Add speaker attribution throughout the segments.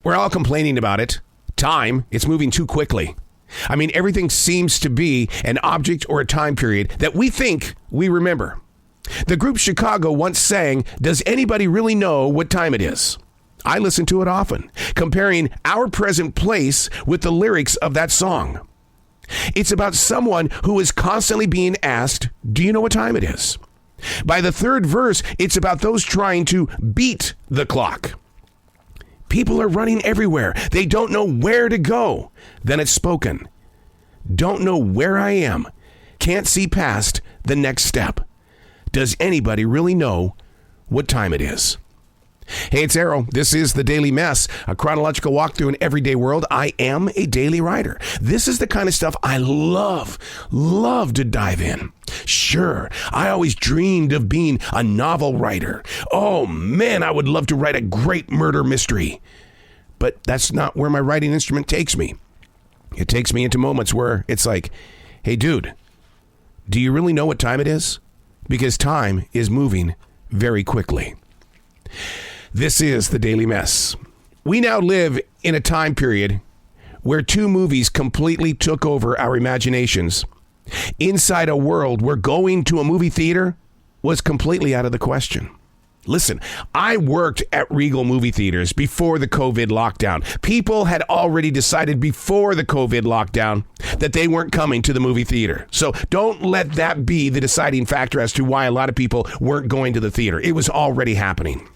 Speaker 1: We're all complaining about it. Time, it's moving too quickly. I mean, everything seems to be an object or a time period that we think we remember. The group Chicago once sang, "Does anybody really know what time it is?" I listen to it often, comparing our present place with the lyrics of that song. It's about someone who is constantly being asked, "Do you know what time it is?" By the third verse, it's about those trying to beat the clock. People are running everywhere. They don't know where to go. Then it's spoken. Don't know where I am. Can't see past the next step. Does anybody really know what time it is? Hey, it's Arrow. This is The Daily Mess, a chronological walk through an everyday world. I am a daily writer. This is the kind of stuff I love to dive in. Sure, I always dreamed of being a novel writer. Oh man, I would love to write a great murder mystery. But that's not where my writing instrument takes me. It takes me into moments where it's like, hey dude, do you really know what time it is? Because time is moving very quickly. This is The Daily Mess. We now live in a time period where two movies completely took over our imaginations. Inside a world where going to a movie theater was completely out of the question. Listen, I worked at Regal movie theaters before the COVID lockdown. People had already decided before the COVID lockdown that they weren't coming to the movie theater. So don't let that be the deciding factor as to why a lot of people weren't going to the theater. It was already happening.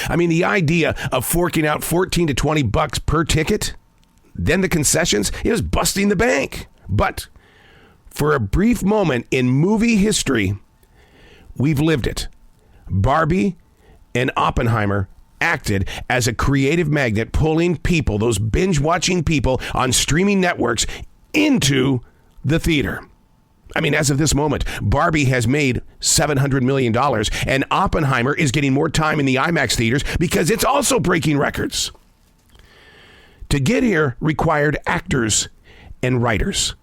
Speaker 1: I mean, the idea of forking out $14 to $20 per ticket, then the concessions, it was busting the bank. But for a brief moment in movie history, we've lived it. Barbie and Oppenheimer acted as a creative magnet, pulling people, those binge-watching people on streaming networks, into the theater. I mean, as of this moment, Barbie has made $700 million, and Oppenheimer is getting more time in the IMAX theaters because it's also breaking records. To get here required actors and writers.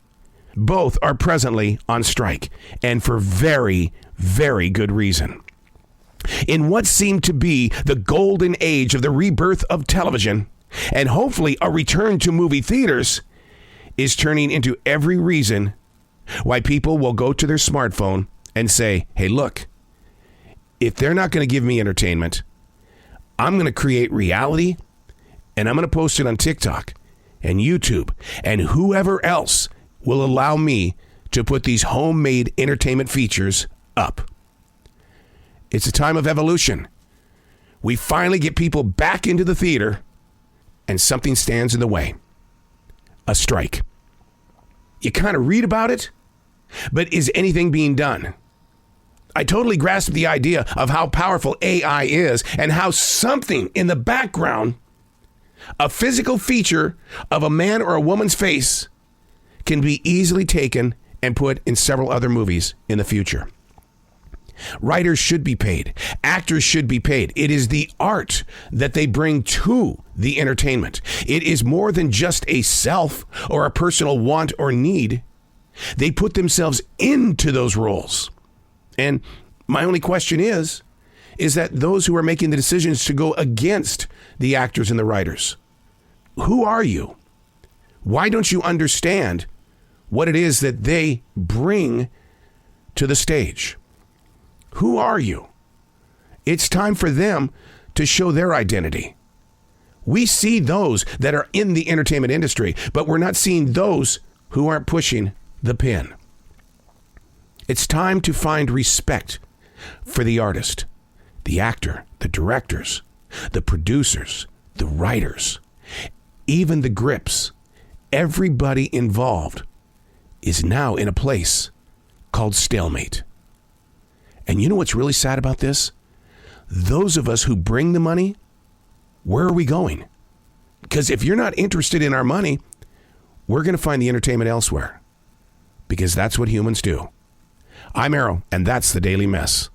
Speaker 1: Both are presently on strike, and for very, very good reason. In what seemed to be the golden age of the rebirth of television, and hopefully a return to movie theaters, is turning into every reason why people will go to their smartphone and say, hey, look, if they're not going to give me entertainment, I'm going to create reality, and I'm going to post it on TikTok and YouTube and whoever else will allow me to put these homemade entertainment features up. It's a time of evolution. We finally get people back into the theater, and something stands in the way. A strike. You kind of read about it, but is anything being done? I totally grasp the idea of how powerful AI is and how something in the background, a physical feature of a man or a woman's face, can be easily taken and put in several other movies in the future. Writers should be paid. Actors should be paid. It is the art that they bring to the entertainment. It is more than just a self or a personal want or need. They put themselves into those roles. And my only question is that those who are making the decisions to go against the actors and the writers, who are you? Why don't you understand what it is that they bring to the stage? Who are you? It's time for them to show their identity. We see those that are in the entertainment industry, but we're not seeing those who aren't pushing the pin. It's time to find respect for the artist, the actor, the directors, the producers, the writers, even the grips. Everybody involved is now in a place called stalemate. And you know what's really sad about this? Those of us who bring the money, where are we going? Because if you're not interested in our money, we're going to find the entertainment elsewhere. Because that's what humans do. I'm Arrow, and that's The Daily Mess.